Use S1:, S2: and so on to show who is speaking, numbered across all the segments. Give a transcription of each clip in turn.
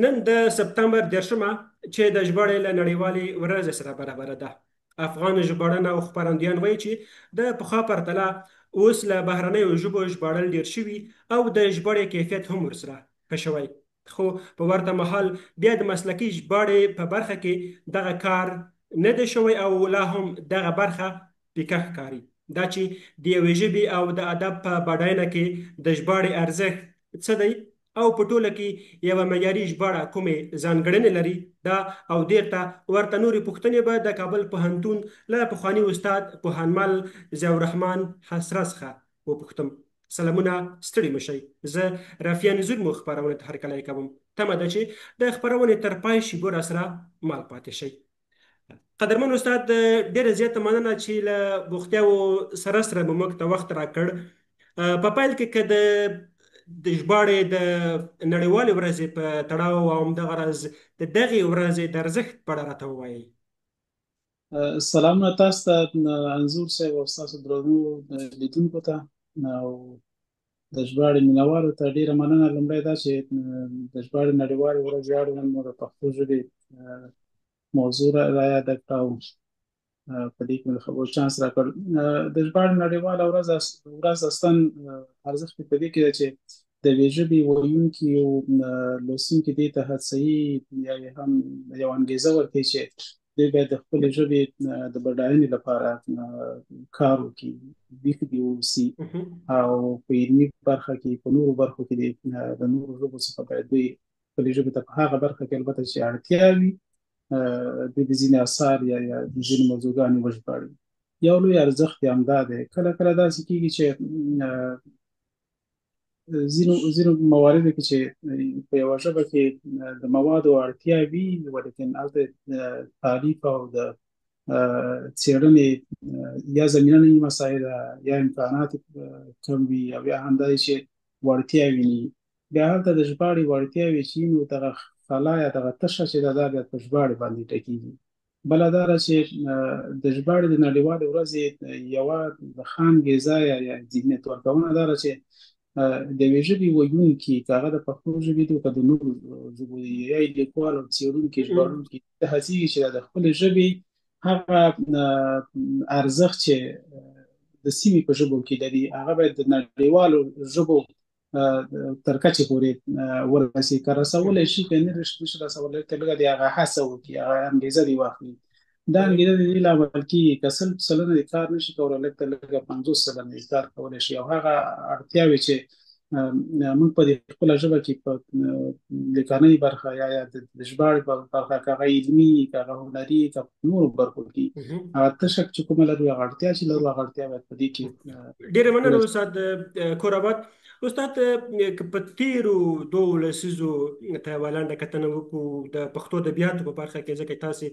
S1: نن د سپتمبر 10مه چې د ژباړې له نړیوالې ورځې سره برابره ده. افغان ژباړن او خپرندویان وایي چې د پخوا پرتله اوس له بهرنیو ژبو ژباړل ډیر شوي او د ژباړې کیفیت هم ورسره ښه شوی. خو په ورته مهال بیا د مسلکي ژباړې په برخه کې دغه کار نه دی شوی او لا هم دغه برخه پیکه ښکاري. دا چې د یوې ژبې او د ادب په بډاینه کې د ژباړې ارزښت څه دی او په ټوله کې یوه معیاري ژباړه کومې ځانګړنې لري، دا او ډېرته ورته نورې پوښتنې به د کابل پوهنتون له پخواني استاد پوهنمل ضیاءالرحمن حسره څخه وپوښتم. سلامونه، ستړي مشئ. زه رافیه نظور مو خپرونې ته هرکلی کوم. تمه ده چې د خپرونې تر پای شیبو راسره مال پاتې شئ. قدرمن استاد، ډیره زیاته مننه چې له بوختیاوو سره سره مو موږ ته وخت راکړ. په پیل کې که د ژباړې د نړیوالې ورځې په تړاو او همدغه راز د دغې ورځې د ارزښت په اړه راته ووایئ.
S2: سلامونه تاسو ته، انځور صاحب او ستاسو درنو لیدونکو ته او د ژباړې مینوالو ته ډیره مننه. لومړی دا چې د ژباړې نړیوالې ورځې اړوند مو د پښتو ژبې موضوع را یاده کړه او په دې کې مې د خبرو چانس راکړ. د ژباړې نړیواله ورځ اصلا ارزښت یې په دې کې ده چې د یوې ژبې ویونکي او لوستونکي دې ته هڅوي یا یې هم یو انګېزه ورکوي چې دوی باید د خپلې ژبې د بډاینې لپاره کار وکړي، ویښ دې واوسي او په علمي برخه کې په نورو برخو کې د نورو ژبو څخه باید دوی خپلې ژبې ته په هغه برخه کې البته چې اړتیا وي دوی د ځینې اثار یا ځینې موضوعګانې وژباړي. یو لوی ارزښت یې همدا دی. کله کله داسې کېږي چې ځینو مواردو کې چې په یوه ژبه کې د موادو اړتیا وي ولیکن هلته تعلیف او د څېړنې یا زمینه نه وي مساعده یا امکانات کم وي او یا هم دا چې وړتیاوې نه وي، بیا هلته د ژباړې وړتیاوې چې وي نو دغه خلا یا دغه تشه چې دا بیا په ژباړې باندې ټکېږي. بله دا ده چې د ژباړې د نړیوالې ورځې یوه د ښه انګېزه یا ذهنیت ورکونه دا ده چې د یوې ژبې ویونکي که هغه د پښتو ژبې دی که د نورو ژبو یا یې لیکوال او څېړونکي ژباړونکي ته هڅېږي چې د خپلې ژبې هغه ارزښت چې د سیمې په ژبو کې لري هغه باید د نړیوالو ژبو تر کچې پورې ورسي. که رسولی شي که نه شي رسولی، که لږه د هغه هڅه وکړي، هغه انګېزه دې واخلي. دا انګېزه د دې لامل کېږي که 100% دې کار نشي کولی، لږ تر لږه 50% دې کار کولی شي او هغه اړتیاوې چې موږ په دې خپله ژبه کې په لیکنۍ برخه یا د ژباړې په برخه که هغه علمي که هغه هنري که نورو برخو کې هغه تشه چې کومه لرو هغه اړتیا چې لرو هغه اړتیا باید په دې کې
S1: ډېره مننه استاد کوراباد. استاد، که په تیرو 2 لسیزو ته یوه لنډه کتنه وکړو د پښتو ادبیاتو په برخه کې، ځکه تاسې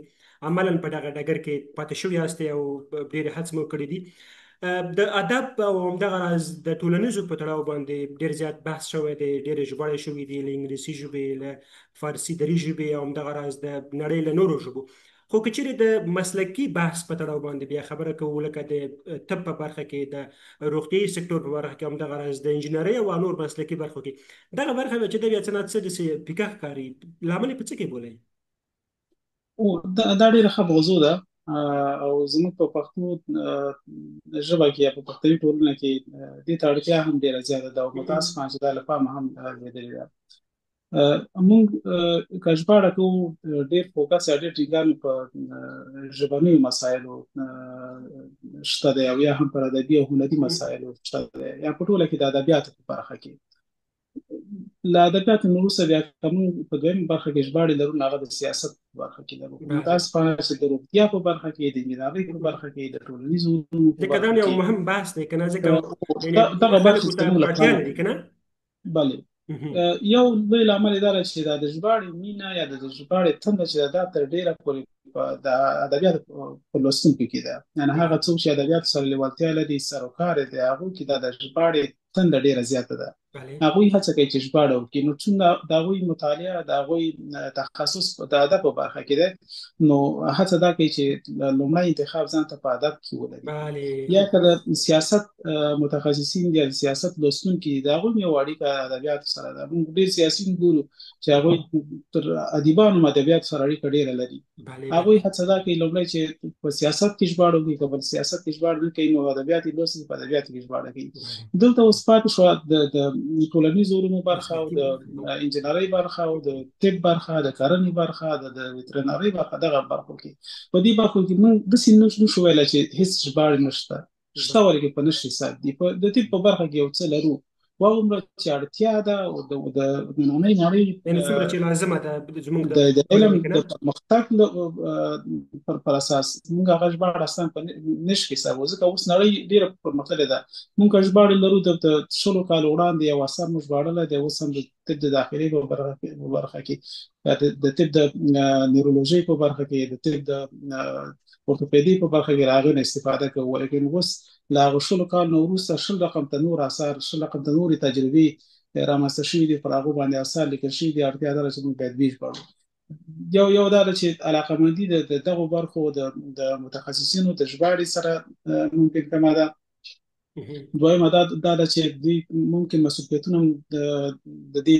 S1: عملا په دغه ډګر کې پاتې شوي یاستئ او ډېرې هڅې مو کړي دي. د ادب او همدغه راز د ټولنیزو په تړاو باندې ډېر زیات بحث شوی دی، ډېرې ژباړې شوي دي له انګلیسي ژبې، له فارسي دري ژبې او همدغه راز د نړۍ له نورو ژبو. خو که چیرې د مسلکي بحث په تړاو باندې بیا خبره کوو، لکه د طب په برخه کې، د روغتیايي سکتور په برخه کې، همدغه راز د انجینرۍ او نور مسلکي برخو کې، دغه برخه چې د بیا څه نه څه داسې پیکه ښکاري. لامل یې په څه کې بولئ؟
S2: دا ډېره ښه موضوع ده او زموږ په پښتو ژبه کې یا په پښتني ټولنه کې دې ته اړتیا هم ډېره زیاته ده او متاسفانه چې دا له پامه هم لوېدلې ده. موږ که ژباړه کوو ډېر فوکس یا ډېر ټینګار په ژبنیو مسایلو شته دی او یا هم پر ادبي او هنري مسایلو شته دی یا په ټوله کې د ادبیاتو په برخه کې. له ادبیاتو نه وروسته بیا که موږ په دویمه برخه کې ژباړې لرو نو هغه د سیاست په برخه کې لرو. متاسفانه چې د روغتیا په برخه کې، د انجینرۍ په برخه کې، د ټولنیزو علومو په برخه کې
S1: دا یو مهم بحث دی که نه؟ ځکه
S2: دغه برخې زموږ
S1: اړتیا لري که نه؟
S2: بلې یو لوی لامل یې دا دی چې د ژباړې مینه یا د ژباړې تنده چې دا تر ډېره پورې د ادبیاتو په لوستونکو کې ده. یعنې هغه څوک چې ادبیاتو سره لیوالتیا لري، سروکار یې د هغو کې دا د ژباړې تنده ډېره زیاته ده.
S1: بله.
S2: هغوی هڅه کوي چې ژباړه وکړي. نو چون د هغوی مطالعه د هغوی تخصص د ادب په برخه کې ده، نو هڅه دا کوي چې لومړی انتخاب ځان ته په ادب کې ولري.
S1: بله.
S2: یا که د سیاست متخصصین یا د سیاست لوستونکي د هغوی یو اړیکه ادبیاتو سره ده. موږ ډېر سیاسیون ګورو چې هغوی تر ادیبانو ادبیاتو سره اړیکه ډېره لري.
S1: بله.
S2: هغوی
S1: بله.
S2: هڅه دا کوي لومړی چې په سیاست کې ژباړه وکړي، که په سیاست کې ژباړه نه کوي نو ادبیات یې لوستي په ادبیاتو کې ژباړه کوي.
S1: بله.
S2: دلته اوس پاتې شو د ټولنیزو علومو برخه او
S1: مسلکي
S2: د
S1: برخه.
S2: انجنیري برخه او د طب برخه، د کرنې برخه، د وترنري برخه، دغه برخو کې په دې برخو کې موږ داسې نشو ویلی چې هیڅ ژباړې نشته. شته،
S1: بله.
S2: ولکه په نشي حساب دي. د طب په برخه کې یو څه لرو، واومره چې اړتیا ده او د نننۍ نړۍ
S1: یعنې څومره چې لازمه ده زموږ د
S2: د
S1: ژبې
S2: علم
S1: لپاره که
S2: د
S1: نه.
S2: پرمختګ پر اساس موږ هغه ژباړه اصلا په نش کې حسابو، ځکه اوس نړۍ ډیره پرمختللې ده. موږ ژباړه لرو د شلو کال وړاندې یو اثر موږ ژباړله د اوس هم د طب د داخلي په برخه کې، د طب د نیورولوژي په برخه کې، د طب د اورتوپیدي په برخه کې راغلی استفاده کوو. لیکن اوس لا شلو کال نو وروسته شل رقم ته نور اثار، شل رقم ته نورې تجربې رامنځته شوي دي، پر هغو باندې اثار لیکل شوي دي. اړتیا ده چې موږ باید ویې ژباړو. یو دا ده چې علاقمندي د دغو برخو د متخصصینو د ژباړې سره ممکن کمه ده. دویمه دا ده چې دوی ممکن مسؤلیتونه د دې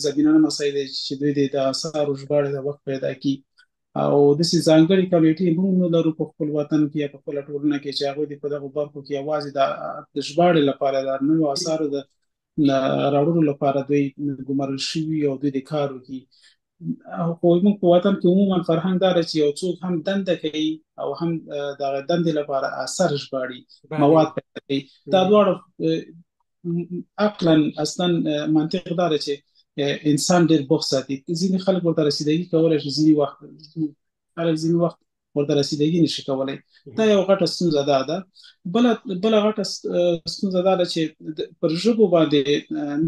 S2: زمینه نه مسایل چې دوی د آثارو ژباړې د وخت پیدا کړي، او داسې ځانګړي کمیټې موږ نه لرو په خپل وطن کې یا په خپله ټولنه کې چې هغوی په دغو برخو کې یوازې د ژباړې لپاره د نویو آثارو د راوړلو لپاره دوی ګمارل شوي او دوی د کار وکړي. خو موږ په وطن کې عموما فرهنګ دا دی چې یو څوک هم دنده کوي او هم د دندې لپاره اثر ژباړي، مواد
S1: بله.
S2: پیدا کوي. دا دواړه عقلا اصلا منطق دا دی چې انسان ډېر بوخت ساتي. ځینې خلک ورته رسیدګي کولی شي، ځینې وخت ورته رسیدګي نشي کولی. دا یو غټه ستونزه ده. بله غټه ستونزه دا ده چې پر ژبو باندې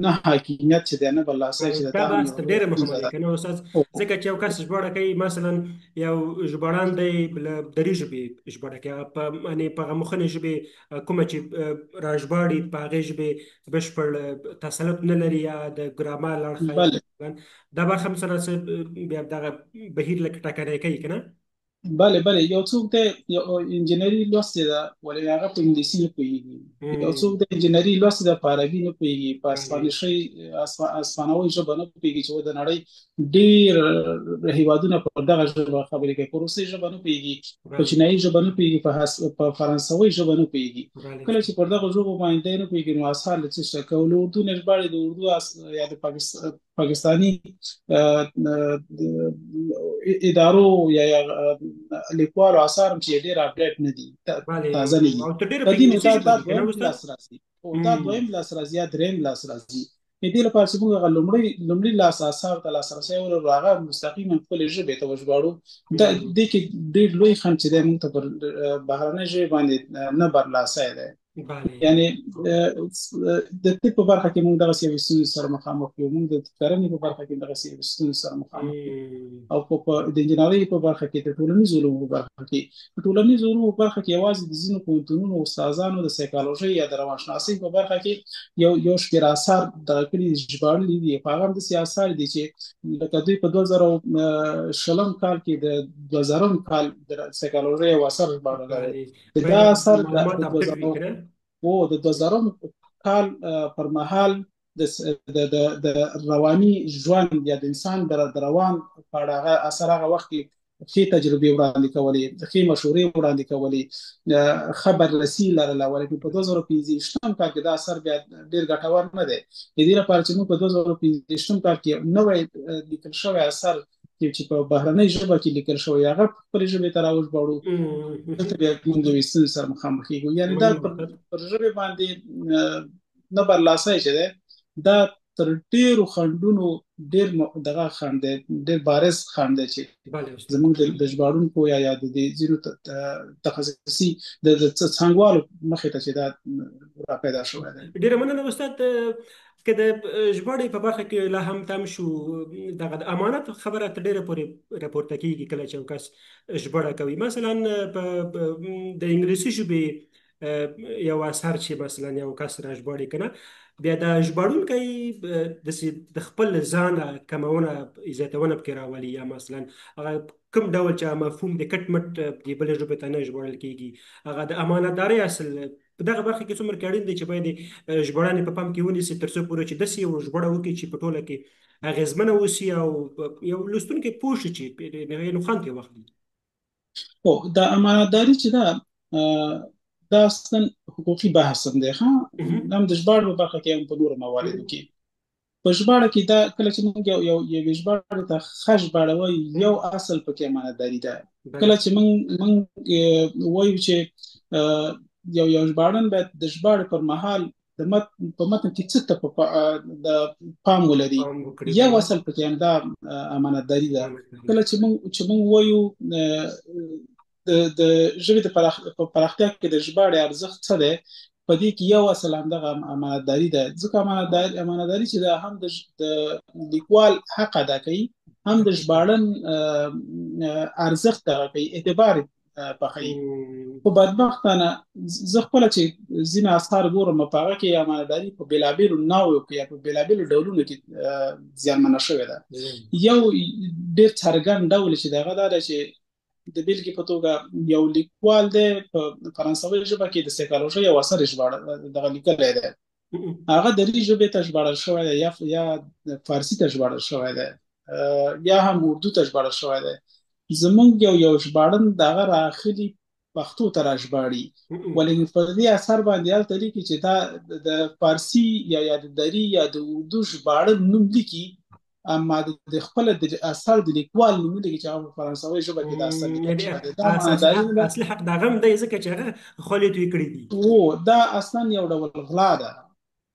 S2: نه حاکمیت چې دی، نه برلاسي چې
S1: دا
S2: دا هم
S1: بحث
S2: یو
S1: ته
S2: لویه
S1: ډیره مهمه
S2: ستونزه
S1: دی
S2: ده.
S1: که نه استاد. ځکه چې یو کس ژباړه کوي، مثلا یو ژباړن دی له دري ژبې ژباړه کوي، یعنې په هغه مخنۍ ژبې کومه چې را ژباړي په هغې ژبې بشپړ تسلط نه لري، یا د ګرامر اړخه یا
S2: بله
S1: دا برخه هم سره بیا دغه بهیر لکه ټکنی کوي که نه.
S2: بله یو څوک د یو انجینری لوستې ده ولې هغه په انګلیسي نه پوهېږي. یو څوک د انجینری لوستې ده په عربي نه پوهېږي، په اسپانیشي اسپانوي ژبه نه پوهېږي چې د نړۍ ډېر هېوادونه په دغه ژبه خبرې کوي. په روسي ژبه نه پوهېږي، په چینایي ژبه نه پوهېږي، په فرانسوي ژبه نه پوهېږي. کله چې پر دغه ژبو باندې نه پوهېږي نو اثار له څه شي کوي. له اردو نه ژباړي، د اردو یا د پاکستاني ادارو یا لیکوالو اثار چې ډېر اپډیټ نه دي، تازه نه دي.
S1: او ته ډیره
S2: د
S1: په
S2: دې نو
S1: انګلیسي ژبه
S2: دا
S1: دي که نه
S2: دویم
S1: استاد.
S2: لاس راځي، او دا دویم لاس راځي یا دریم لاس راځي. د دې لپاره چې موږ هغه لومړی لاس اثار ته لاسرسی ولرو، هغه مستقیما خپلې ژبې ته وژباړو. دې کې ډېر لوی خنډ چې دی موږ ته پر بهرنۍ ژبې باندې نه برلاسی دی.
S1: بله.
S2: یعنی د طب په برخه کې موږ دغه یو ستونزې سره مخامخ یو، موږ د کرنې په برخه کې دغه یو ستونزې سره مخامخ یو، او په د انجنیري په برخه کې، د ټولنیزو علومو په برخه کې، په ټولنیزو علومو په برخه کې یوازې د ځینو پوهنتونونو استادانو د سایکالوژي یا د روانشناسۍ په برخه کې یو شمېر آثار دغه کړي ژباړلي دي. په هغه هم داسې آثار دي چې لکه دوی په 2020 کال کې د 2000 کال د سایکالوژي یو اثر ژباړلی دی. دا اثر د 2000 کال پر مهال د رواني ژوند یا د انسان د روان په اړه اثر هغه وخت کې ښې تجربې وړاندې کولې، ښې مشورې وړاندې کولې، خبر رسي لرله. ولکن په 2015 کال کې دا اثر بیا ډېر ګټور نه دی. د دې لپاره چې موږ په 2015 کال کې نوی لیکل شوی اثر چې په بهرنۍ ژبه کې لیکل شوی هغه خپلې ژبې ته راوژباړو، دلته بیا موږ د ستونزې سره مخامخ کېږو. یعنې دا پر ژبې باندې نه برلاسۍ چې دی، دا تر ډېرو خنډونو ډېر دغه خنډ دی، ډېر بارز خنډ دی چې زموږ د ژباړونکو یا د ځینو تخصصي د څانګوالو مخې ته چې دا را پیدا شوی دی.
S1: ډېره مننه استاد. که د ژباړې په برخه کې لا هم تم شو، دغه د امانت خبره تر ډېره پورې راپورته کېږي کله چې یو کس ژباړه کوي. مثلا د انګلیسي ژبې یو اثر چې مثلا یو کس را ژباړي که نه، بیا د ژباړونکی داسې د خپل ځانه کمونه زیاتونه پکې راولي، یا مثلا هغه کوم ډول چې مفهوم د کټ مټ د بلې ژبې ته نه ژباړل کېږي، هغه د امانتدارۍ اصل په دغه برخه کې څومره کې اړین دی چې باید ژباړنې په پام کې ونیسي، تر څو پورې چې داسې یو ژباړه وکړي چې په ټوله کې اغېزمنه اوسي او یو لوستونکی پوه شي چې نو خوند ترې واخلي.
S2: او د امانتداري چې ده دا اصلا حقوقي بحث هم دی ها.
S1: مهم.
S2: هم د ژباړې په برخه کې هم په نورو مواردو کې په ژباړه کې دا کله چې موږ یو ژباړه ته ښه ژباړه وایو یو
S1: مهم.
S2: اصل پکې امانتداري ده. کله
S1: بله.
S2: چې موږ وایو چې یو ژباړن باید د ژباړې پر مهال په متن کې څه ته د پام ولري،
S1: پام وکړي.
S2: یو
S1: بله.
S2: اصل پکې همدا امانتداري ده.
S1: امانتداري.
S2: کله چې موږ وایو د ژبې د پراختیا کې د ژباړې ارزښت څه دی، په دې کې یو اصل همدغه امانتداري ده. ځکه امانتداري چې ده هم د لیکوال حق ادا کوي، هم د ژباړن ارزښت دغه کوي، اعتبار پخوي. خو بدبختانه زه خپل چې ځینې اثار ګورم په هغه کې امانتداري په بېلابېلو ناوو کې یا په بېلابېلو ډولونو کې زیانمنه شوې ده. یو ډېر څرګند ډول چې دغه دا ده چې د بیلګې په توګه یو لیکوال دی په فرانسوي ژبه کې د سایکالوژي یو اثر ژباړه دغه لیکلی دی، هغه دري ژبې ته ژباړل شوی دی یا فارسي ته ژباړل شوی دی یا هم اردو ته ژباړل شوی دی. زمونږ یو ژباړن دغه راخلي پښتو ته راژباړي، ولې په دې اثر باندې هلته لیکي چې دا د فارسي یا د دري یا د اردو ژباړن نوم لیکي، اما د خپل د اثر د لیکوال نوم لیکي چې هغه په فرانسوي ژبه کې د اثر لیکل شوی دی. دا امانتداري نه ده.
S1: اصلي حق د هغه هم دی ځکه چې هغه خولې توی کړي دي.
S2: دا اصلا یو ډول غلا ده،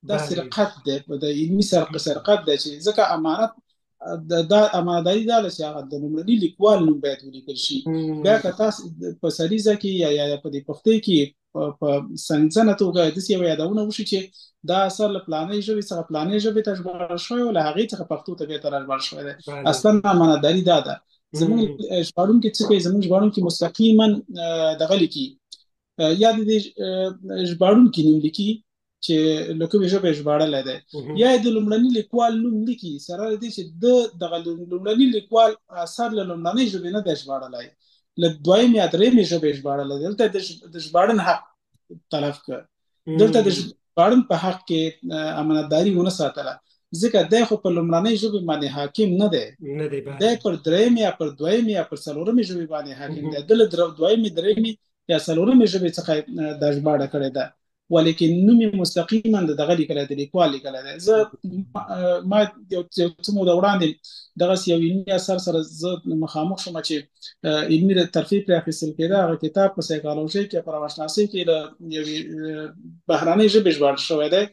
S2: دا
S1: بله.
S2: سرقت دی، د علمي سرقت دی، چې ځکه امانت دا امانتداري دا ده چې هغه د لومړني لیکوال نوم باید ولیکل شي. بیا که تاسو په سریزه کې یا په دې پښتو کې په څنګه توګه داسې یو یادونه وشي چې دا اثر له پلانې ژبې څخه پلانې ژبې ته ژباړل شوی او له هغې څخه پښتو ته بېرته راژباړل شوی دی،
S1: بله.
S2: اصلا امانتداري دا ده. زموږ ژباړونکي څه کوي؟ زموږ ژباړونکي مستقیما دغه لیکي، یا د دې ژباړونکي نوم لیکي چې له کومې ژبې ژباړلی دی، یا د لومړني لیکوال نوم لیکي سره له دې چې دغه لومړني لیکوال اثر له لومړنۍ ژبې نه دی ژباړلی، له دویمې یا درېیمې ژبې ژباړلی دی. دلته د ژباړن حق تلف کړ، دلته د ژباړن په حق کې امانتداري ونه ساتله، ځکه دی خو په لومړنۍ ژبې باندې حاکم نه دی، دی پر درېیمې یا پر دویمې یا پر څلورمې ژبې باندې حاکم دی. د له دویمې درېیمې یا څلورمې ژبې څخه دا ژباړه کړې ده، ولیکن نوم یې مستقیما دغه لیکلی دی، لیکوال لیکلی دی. زه ما یو څه موده وړاندې دغسې یو علمي اثر سره زه مخامخ شوم چې علمي ترفیع پرې اخیستل کېده. هغه کتاب په سایکالوژي کې په روانشناسۍ کې له یوې بهرنۍ ژبې ژباړل شوی دی.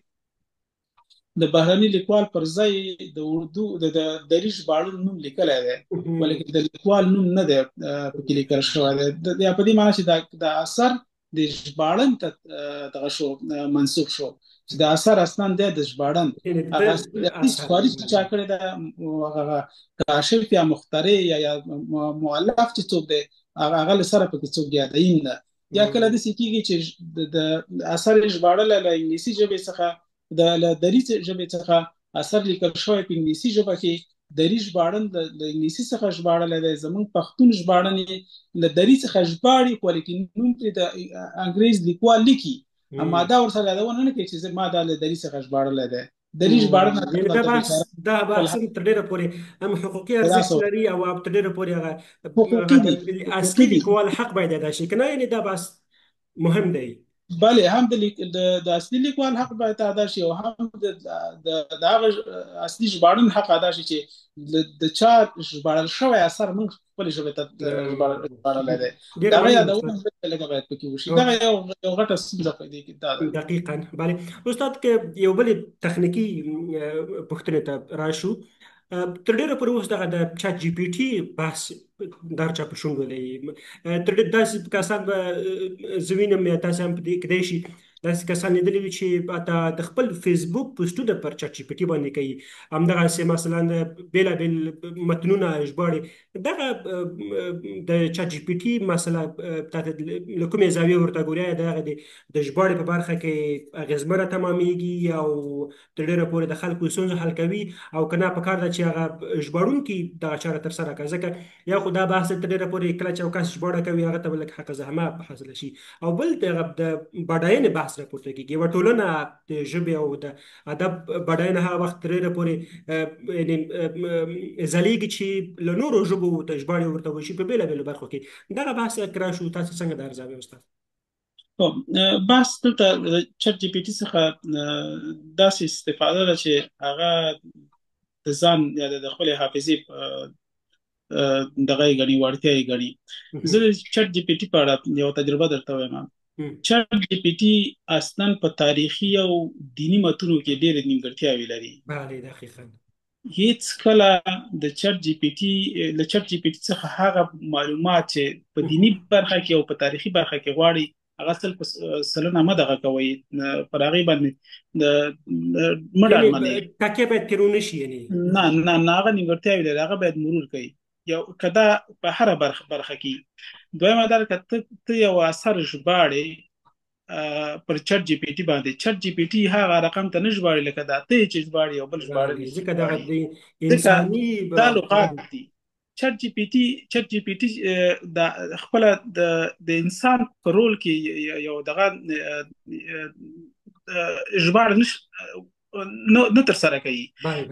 S2: د بهرني لیکوال پر ځای د اردو د دري ژباړن نوم لیکلی دی، ولیکن د لیکوال نوم نه دی پکې لیکل شوی دی. یا په دې معنی چې دا اثر د ژباړن ته دغه شو منسوب شو، چې د اثر اصلا دی د ژباړن هغه خارج چا کړی ده، هغه کاشف یا مخترع یا مؤلف چې څوک دی هغه له سره پکې څوک یادین ده. یا کله داسې کېږي چې د اثر ژباړلی له انګلیسي ژبې څخه د دري ژبې څخه اثر لیکل شوی په انګلیسي ژبه کې، دري ژباړن د انګلیسي څخه ژباړلی دی، زموږ پښتون ژباړن له دري څخه ژباړي، ولیکن نوم پرې د انګریز لیکوال لیکي، اما دا ورسره یادونه نه کوي چې ما دا له دري څخه ژباړلی دی. دري ژباړنه
S1: دا بحث تر ډېره پورې هم حقوقي ارزښت لري او تر ډېره پورې هغه اصلي لیکوال حق باید ادا شي که نه، یعنې دا بحث مهم دی.
S2: بله، هم د اصلي لیکوال حق باید ادا شي او هم د هغه اصلي ژباړن حق ادا شي چې د چا ژباړل شوی اثر موږ خپلې ژبې ته ژباړلی دی. دغه یادونه لږه باید پکې وشي. دغه یو غټه ستونزه په دې کې دا ده.
S1: دقیقاً. بله استاد، که یو بلې تخنیکي پوښتنې ته راشو، تر ډېره پورې اوس دغه د چات جی پی ټي بحث در چا په شونډو دی، تر ډېره داسې کسان به زه وینم یا تاسې هم کیدای شي داسې کسان لیدلي وي چې حتی د خپل فیسبوک پوسټونه پر چټ جي پي ټي باندې کوي. همدغسې مثلا بېلابېل متنونه ژباړي. دغه د چټ جي پي ټي مسله تاسو له کومې زاویې ورته ګورئ؟ د هغه د ژباړې په برخه کې اغېزمنه تمامېږي او تر ډېره پورې د خلکو ستونزې حل کوي، او که نه پکار ده چې هغه ژباړونکي دغه چاره ترسره کړي؟ ځکه یا خو دا بحث تر ډېره پورې کله چې یو کس ژباړه کوي هغه ته به لږ حق زحمه حاصله شي، او بل د بډاینې بحث راپورته کېږي. یوه ټولنه د ژبې او د ادب بډاینه هغه وخت تر ډېره پورې یعنې ځلېږي چې له نورو ژبو ته ژباړې ورته وشي په بېلابېلو برخو کې. دغه بحث که راشو، تاسو څنګه د ارزوئ استاد؟
S2: بحث دلته د چټ جي پي ټي څخه داسې استفاده ده چې هغه د ځان یا د خپل حافظې دغه یې ګڼي، وړتیا یې ګڼي. زه د چټ جي پي ټي په اړه یو تجربه درته وایم. چټ جي پي ټي اصلا په تاریخي او دینی متونو کې ډېرې نیمګړتیاوې لري.
S1: بله دقیقا.
S2: هیڅ کله د چټ جي پي ټي له چټ جي پي ټي څخه هغه معلومات چې په دینی برخه کې او په تاریخي برخه کې غواړي هغه سلنه مه دغه کوي، پر هغې باندې
S1: یعنې تکیه باید ترې ونه شي.
S2: نه نه نه، هغه نیمګړتیاوې لري، هغه باید مرور کوي. یو که دا په هره برخه کې. دویمه دا که ته یو اثر ژباړې پر چټ جي پي ټي باندې، چټ جي پي ټي هغه رقم ته نه ژباړي لکه دا ته چې ژباړي او بل ژباړي،
S1: ځکه دغه انساني
S2: دا لغات دي. چټ جي پي ټي د خپل د انسان په رول کې یو دغه ژباړه نه تر سره کوي.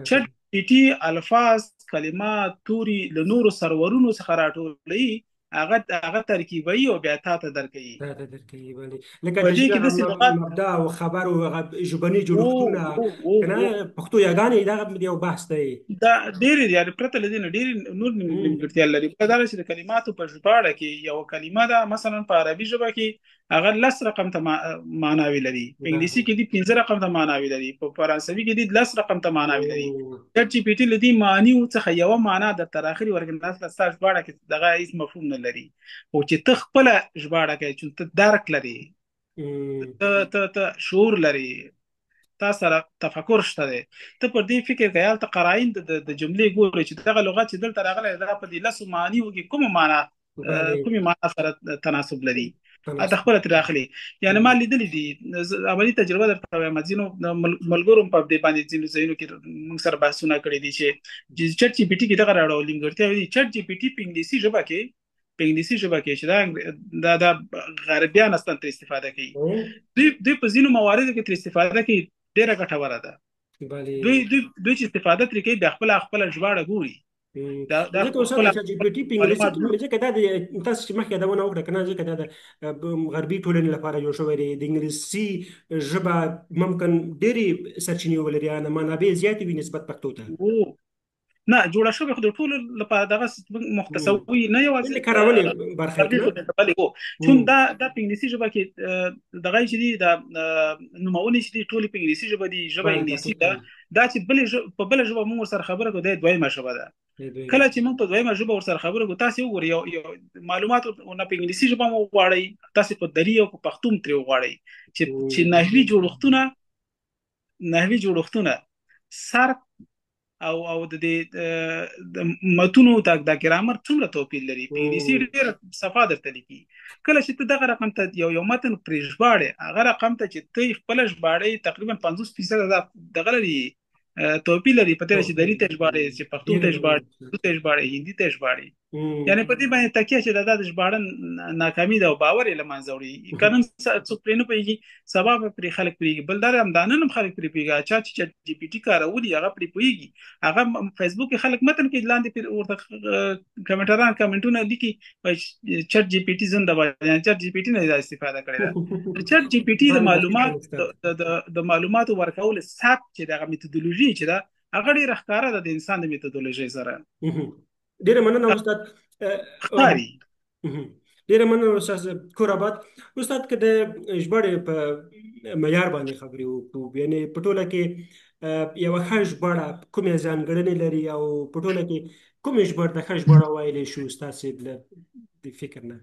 S2: چټ جي پي ټي الفاظ، کلمات، توري له نورو سرورونو څخه راټولوي، هغه ترکیبوي او بیا تا ته درکوي.
S1: لکه د مبدا او خبر او ژبني جوړښتونه، کنه پښتو یاګانې، دغه یو بحث دی.
S2: دا ډېرې یعنې پرته له دې نه ډېرې نور نیمګړتیا لري. په دا چې د کلماتو په ژباړه کې یو کلمه ده مثلا په عربي ژبه کې هغه 10 رقم ته معناوي لري، په انګلیسي کې دي 15 رقم ته معناوي لري، په فرانسوي کې دي 10 رقم ته معناوي لري. چټ جي پي ټي لدی معنی څخه یو معنا د تر اخري ورګناس له ساج ژباړه کې دغه هیڅ مفهوم نه لري. او چې ته خپل ژباړه کوي چې ته درک لري، ته شعور لري، تا سره تفکر شته دی، ته پر دې فکر کوي ته قراین د جملې ګوري چې دغه لغت چې دلته راغلی دا په دې لسو معنیو کې کومه معنا سره تناسب لري، دا خپله ترې راخلي. یعنې ما لیدلی دي عملي تجربه درته وایم، ځینو ملګرو په دې باندې ځینو ځایونو کې موږ سره بحثونه کړي دي چې چټ جي پي ټي کې دغه راډول نیمګړتیاوې دي. چټ جي پي ټي په انګلیسي ژبه کې چې دا غربیان اصلا ترې استفاده کوي، دوی په ځینو مواردو کې ترې استفاده کوي، ډېره ګټوره ده. دوی چې استفاده ترې کوي بیا خپله ژباړه ګوري.
S1: ځکه اوس د چټ جي پي ټي په انګلیسي کې، ځکه دا تاسو چې مخکې یادونه وکړه که نه، ځکه دا د غربي ټولنې لپاره جوړ شوی دی. د انګلیسي ژبه ممکن ډېرې سرچینې ولري، منابع زیاتې وي نسبت پښتو ته.
S2: نه جوړه شوې خو د ټولو لپاره دغه مختصوي نه یوازې
S1: کارولې برخه کې
S2: چون دا په انګلیسي ژبه کې دغه چې دي د نومونه چې دي ټولې په انګلیسي ژبه دي، ژبه انګلیسي ده. دا چې په بل ژبه موږ سره خبره کوو د دویمه ژبه ده. کله چې موږ په دویمه ژبه ور سره خبره کوو، تاسو وګورئ یو معلومات نه په انګلیسي ژبه مو غواړئ، تاسو په دری او په پښتو ترې وغواړئ چې نحوي جوړښتونه سر او د متونو د ګرامر څومره توپیر لري. په انګلیسي ډېره صفه درته لیکي. کله چې ته دغه رقم ته یو متن پرې ژباړې، هغه رقم ته چې ته خپله ژباړې تقریبا 50% دغه لري توپیر لري. په تېره چې دري ته ژباړې، چې پښتو ته ژباړې، اردو ته ژباړې، هندي ته ژباړې، یعنې په دې باندې تکیه چې دا د ژباړن ناکامي ده او باور یې له منځه وړي. که نن څوک پرې نه پوهېږي، سبا به پرې خلک پوهېږي. بل دا همدا نن هم خلک پرې پوهېږي. چا چې چټ جي پي ټي کارولي هغه پرې پوهېږي. هغه فیسبوک کې خلک متن کې لاندې ورته کمنټونه لیکي چټ جي پي ټي زنده باد، یعنې چټ جي پي ټي نه استفاده کړې ده. چټ جي پي ټي د معلوماتو ورکولو سبک چې دغه میتودولوژي چې ده هغه ډېره ښکاره ده د انسان د میتودولوژۍ سره.
S1: ډېره مننه استاد. ډېره مننه استاد کورآباد. استاد که د ژباړې په معیار باندې خبرې وکړو، یعنې په ټوله کې یوه ښه ژباړه کومې ځانګړنې لري او په ټوله کې کومې ژباړې ته ښه ژباړه ویلی شو ستاسې د فکر نه؟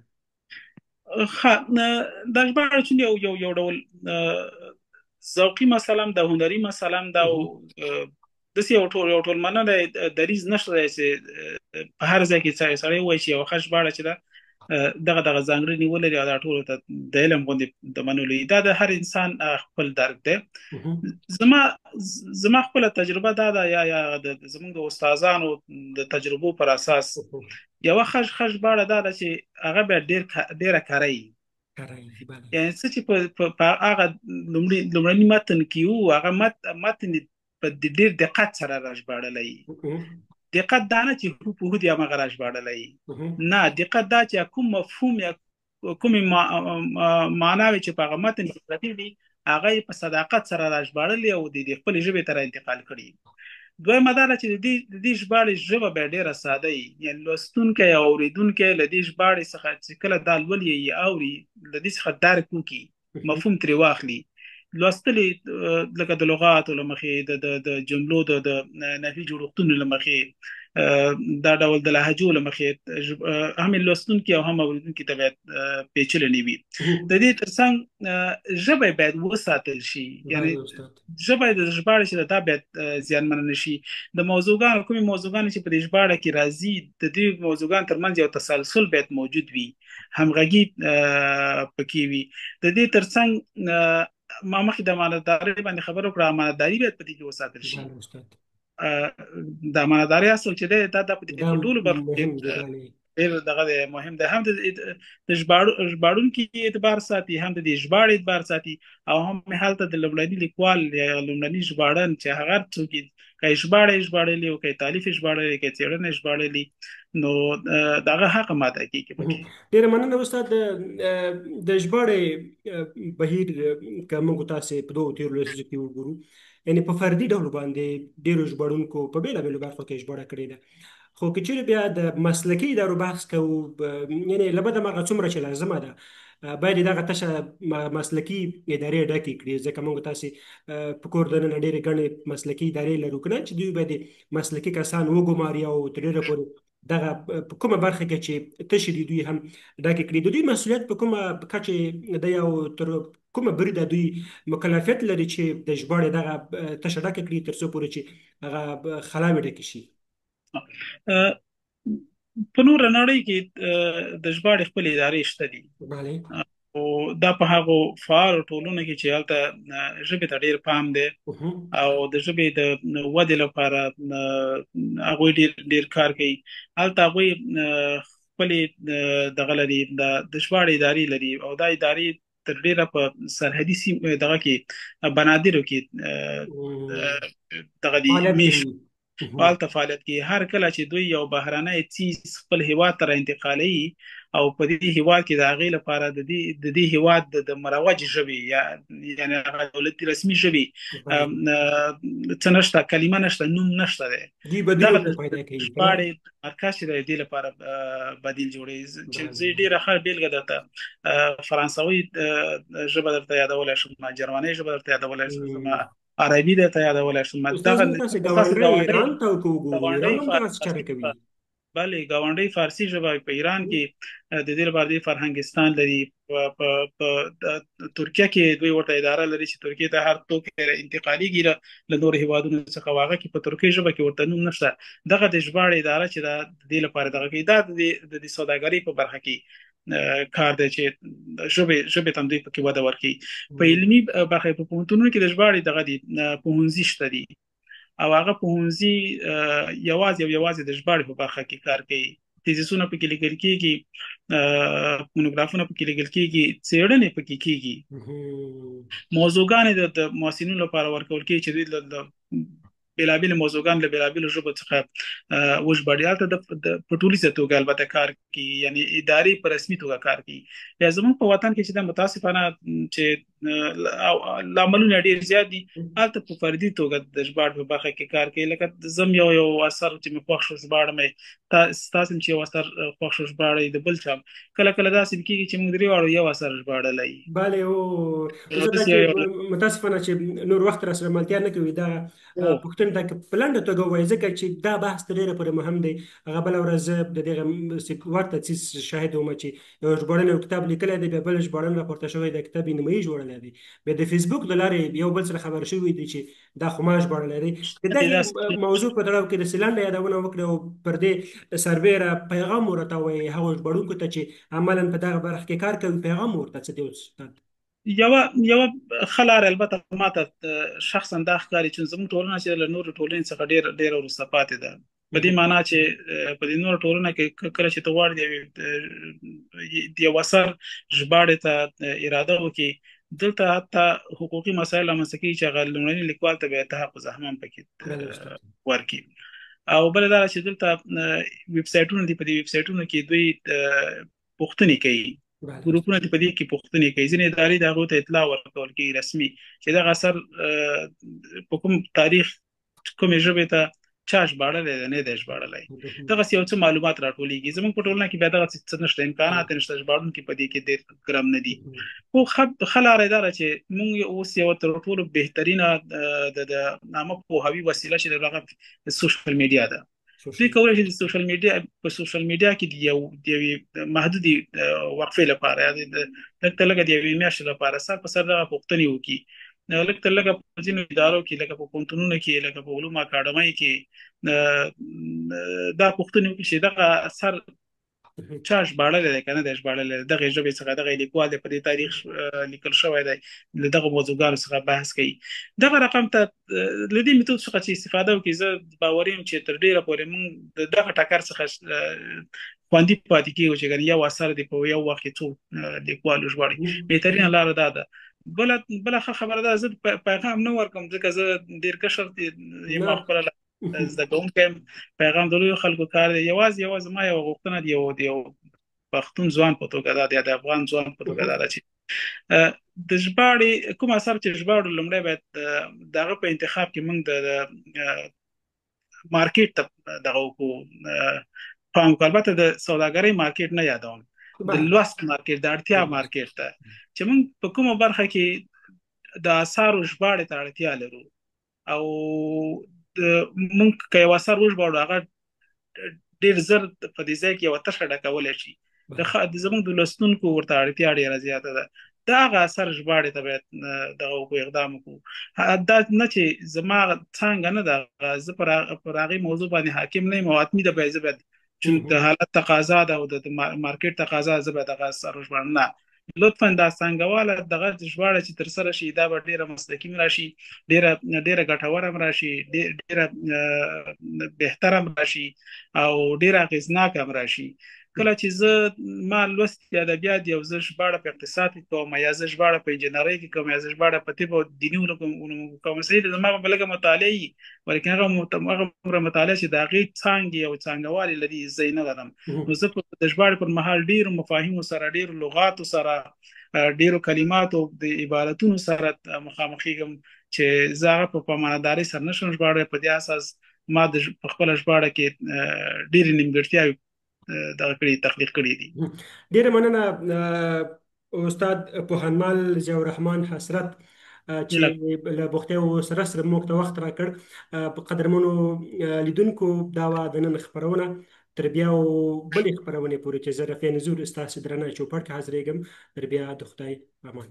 S2: دا ژباړه چې یو ډول ذوقي مثلا د هنري مثلا دا د یو ټول مننه دریز نشته چې په هر ځای کې سړی وایي چې یو ښه ژباړه چې ده دغه ځانګړنې ولري او دا ټولو ته د علم غوندې د منلو دا د هر انسان خپل درک دی. زما خپله تجربه دا ده یا زموږ د استادانو د تجربو پر اساس یوه ښه ژباړه دا ده چې هغه بیا ډېره کره وي. یعنې څه چې په هغه لومړني متن کې وو هغه متن په ډېر دقت سره راژباړلی. دقت دا نه چې هو په هو دې همغه راژباړلی، نه، دقت دا چې کوم مفهوم یا کومې معناوې چې په هغه متن کې پرتې دي هغه یې په صداقت سره راژباړلي او د خپلې ژبې ته را انتقال کړي. دویمه دا ده چې د دې ژباړې ژبه بیا ډېره ساده وي، یعنې لوستونکی او اورېدونکی له دې ژباړې څخه چې کله دا لولي یې اوري له دې څخه درک وکړي، مفهوم ترې واخلي. لوستلې لکه د لغاتو له مخې د جملو د نحوي جوړښتونو له مخې دا ډول د لهجو له مخې هم لوستونکي او هم اورېدونکي ته باید پیچلې نه وي. د دې ترڅنګ ژبه باید وساتل شي، یعنې ژبه د ژباړې چې دا باید زیانمنه نه شي. د موضوعګانو کومې موضوعګانې چې په دې ژباړه کې راځي د دې موضوعګانو ترمنځ یو تسلسل باید موجود وي، همغږي پکې وي. د دې ترڅنګ ما مخکې د امانتدارۍ باندې خبرې وکړه، امانتداري باید په دې کې وساتل شي. د امانتدارۍ اصل چې دی دا په دې ټولو برخو کې ډېر دغه مهم دی، هم د ژباړونکي اعتبار ساتي، هم د دې ژباړې اعتبار ساتي، او هم هلته د لومړني لیکوال یا لومړني ژباړن چې هغه څوک که یې ژباړه ژباړلي او که یې تالیف ژباړلي که یې څېړنه ژباړلي نو د هغه حق ماته کېږي پکې.
S1: ډېره مننه استاد. د ژباړې بهیر که موږ تاسې په دوو تېرو لسیزو کې وګورو، یعنې په فردي ډول باندې ډېرو ژباړونکو په بېلابېلو برخو کې ژباړه کړې ده، خو که چیرې بیا د مسلکي ادارو بحث کوو، یعنې له بده مرغه څومره چې لازمه ده باید دغه تشه مسلکي ادارې ډکې کړي، ځکه موږ تاسې په کور دننه ډېرې ګڼې مسلکي ادارې لرو که نه چې دوی باید مسلکي کسان وګماري او تر ډېره پورې دغه په کومه برخه کې چې تشې دي دوی هم ډکې کړي. د دوی مسؤلیت په کومه کچې دی او تر کومه بریده دوی مکلفیت لري چې د ژباړې دغه تشه ډکه کړي تر څو پورې چې هغه خلاوې ډکې شي؟
S2: په نوره نړۍ کې د ژباړې خپل ادارې شته دي، او دا په هغو فعالو ټولنو کې چې هلته ژبې ته ډېر پام دی او د ژبې د ودې لپاره هغوی ډېر کار کوي. هلته هغوی خپلې دغه لري د ژباړې ادارې لري، او دا ادارې تر ډېره په سرحدي سیمو دغه کې بنادرو کې دغه دي میشت هلته فعالیت کوي. هر کله چې دوی یو بهرنی څیز خپل هیواد ته را انتقالوي او په دې هیواد کې د هغې لپاره د دې هیواد د مروج ژبې یعنې هغه دولتي رسمي ژبې څه نشته، کلمه نشته، نوم نشته دی، دغه ژباړې مرکز چې د دې لپاره بدیل جوړوي. چې زه ډېره ښه بېلګه درته فرانسوي ژبه درته یادولی شم، جرمنۍ ژبه درته یادولی شم، عربي درته یادولی شم. بله، ګاونډۍ فارسي ژبه په ایران کې د دې لپاره د فرهنګستان لري. په ترکیه کې دوی ورته اداره لري چې ترکیه ته هر توکی انتقالېږي له نورو هیوادونو څخه، هغه کې په ترکي ژبه کې ورته نوم نشته. دغه د ژباړې اداره چې د دې لپاره دغه کوي، دا د سوداګرۍ په برخه کې کار دی چې ژبې ته دوی پکې وده ورکوي. په علمي برخه په پوهنتونونو کې د ژباړې دغه دي پوهنځي شته دي، او هغه پوهنځي یوازې د ژباړې په برخه کې کار کوي. تیزیسونه پکې لیکل کېږي، مونوګرافونه پکې لیکل کېږي، څېړنې پکې کېږي، موضوعګانې د محصلینو لپاره ورکول کېږي چې دوی د بېلابېلو موضوعګانو له بېلابېلو ژبو څخه وژباړي. هلته په ټولیزه توګه البته کار کوي، یعنې ادارې په رسمي توګه کار کوي. یا زموږ په وطن کې چې د متاسفانه چې لاملونه ډیر زیات دي. هلته په فردي توګه د ژباړې په برخه کې کار کوي. لکه زم یو اثر چې مې خوښ شو ژباړم تاسو چې یو اثر خوښ شو ژباړئ د بل چا کله کله داسې کېږي چې موږ درې واړو یو اثر ژباړلی
S1: بله زه دا
S2: داسې
S1: چې
S2: یو
S1: متاسفانه چې نور وخت را سره ملتیا نه کوي دا
S2: او
S1: پوښتنه ته په لنډه توګه ووایي ځکه چې دا بحث تر ډېره پورې مهم دی. هغه بله ورځ زه د دغه ورته څیز شاهد وم چې یو ژباړن یو کتاب لیکلی دی، بیا بل ژباړن راپورته شوی د کتاب یې نیمایي ژباړلی دی، بیا د فیسبوک له لارې یو بل سره خبر شوي دي چې دا خو ما ژباړلی دی. د دغې موضوع په تړاو کې داسې لنډه یادونه وکړئ او پر دې سربیره پیغام ورته ووایي هغو ژباړونکو ته چې عملا په دغه برخه کې کار کوي. پیغام ورته څه دی استاد؟
S2: یو ښه لار البته ماته شخصا دا ښکاري چې زموږ ټولنه چې له نورو ټولنې څخه ډېره وروسته پاتې ده. په دې معنی چې په دې نورو ټولنه کې کله چې ته غواړې د یو اثر ژباړې ته اراده وکړي، دلته حتی حقوقي مسایل رامنځته کېږي چې هغه لومړني لیکوال ته به تحفظ هم پکې
S1: بله استاد.
S2: ورکړي. او بله دا چې دلته ویب سایټونه دي، په دې ویب سایټونو کې دوی پوښتنې کوي،
S1: بله
S2: ګروپونه په دې کې پوښتنې کوي. ځینې ادارې د هغو ته اطلاع ورکول کېږي رسمي چې دغه اثر په کوم تاریخ کومې ژبې ته چا ژباړلی دی، نه دی ژباړلی. دغسې یو څه معلومات راټولېږي. زموږ په ټولنه کې بیا دغه څه نشته، امکانات نشته، ژباړونکي په دې کې ډېر ګرم نه دي. خو ښه لاره یې دا ده چې موږ اوس یو تر ټولو بهترینه د عامه پوهاوي وسیله چې د هغه سوشل میډیا ده. دوی کولی شي د سوشل میډیا کې د یوې محدودې وقفې لپاره لږ تر لږه د یوې میاشتې لپاره سر په سر دغه پوښتنې وکړي. لږ تر لږه په ځینو ادارو کې لکه په پوهنتونونو کې، لکه په علومو اکاډمۍ کې دا پوښتنې وکړي چې دغه اثر چا ژباړلی دی که نه دی ژباړلی، دغې ژبې څخه دغه لیکوال دی، په دې تاریخ لیکل شوی دی، له دغه موضوعګانو څخه بحث کوي. دغه رقم ته له دې میتود څخه چې استفاده وکړي، زه باوري یم چې تر ډېره پورې موږ د دغه ټکر څخه خوندي پاتې کېږو چې یو اثر دی په یو وخت کې څو لیکوالو ژباړي. بهترینه لاره دا ده. بله ښه خبره ده، زه پیغام نه ورکوم ځکه زه ډېر کشر یم او خپله زده کوونکی یم. پیغام د لویو خلکو کار دی. یوازې ما یوه غوښتنه د یو پښتون ځوان په توګه دا دی، د افغان ځوان په توګه دا ده چې د ژباړې کوم اثر چې ژباړو لومړی باید د هغه په انتخاب کې موږ د مارکیټ ته دغه وکړو پام وکړو. البته د سوداګرۍ مارکیټ نه یادوم، د لوست مارکیټ، د اړتیا مارکیټ ته، چې موږ په کومه برخه کې د اثارو ژباړې ته اړتیا لرو او موږ که یو اثر وژباړو هغه ډېر زر په دې ځای کې یوه تشه ډکولی شي. زموږ د لوستونکو ورته اړتیا ډېره زیاته ده. د هغه اثر ژباړې ته باید دغه وکړو، اقدام وکړو. دا نه چې زما څانګه نه ده، زه پر هغې موضوع باندې حاکم نه یم او حتمي ده باید زه باید چون د حالت تقاضا ده او د مارکیټ تقاضا، زه باید دغه اثر وژباړم. نه، لطفا دا څانګهواله دغه ژباړه چې ترسره شي دا به ډېره مستقیم راشي، ډېره ګټوره هم راشي، ډېره بهتره هم راشي او ډېره اغېزناکه هم راشي. کله چې ما لوستي ادبیات یو زه ژباړه په اقتصاد کې کوم، یا زه ژباړه په انجینرۍ کې کوم، یا زه ژباړه په طب او دیني علومو کوم، صحیح ده، زما به لږه مطالعه وي، ولیکن هغه مطالعه چې د هغې څانګې او څانګهوالې لري زه یې نه لرم. نو زه د ژباړې پر مهال ډېرو مفاهیمو سره، ډېرو لغاتو سره، ډېرو کلماتو د عبارتونو سره مخامخېږم چې زه هغه په پامانهدارۍ سره نشم ژباړلی. په دې اساس ما په خپله ژباړه کې ډېرې نیمګړتیاوې دغه کړي، تخلیق کړي دي.
S1: ډېره مننه استاد پوهنمل ضیاء الرحمن حسرت چې له بوختیاوو سره موږ ته وخت راکړ. په قدرمنو لیدونکو دا وه د نن خپرونه. تر بیا او بلې خپرونې پورې چې زه رفیع نظور ستاسې درنه چوپړ کې حاضرېږم، تر بیا د خدای امان.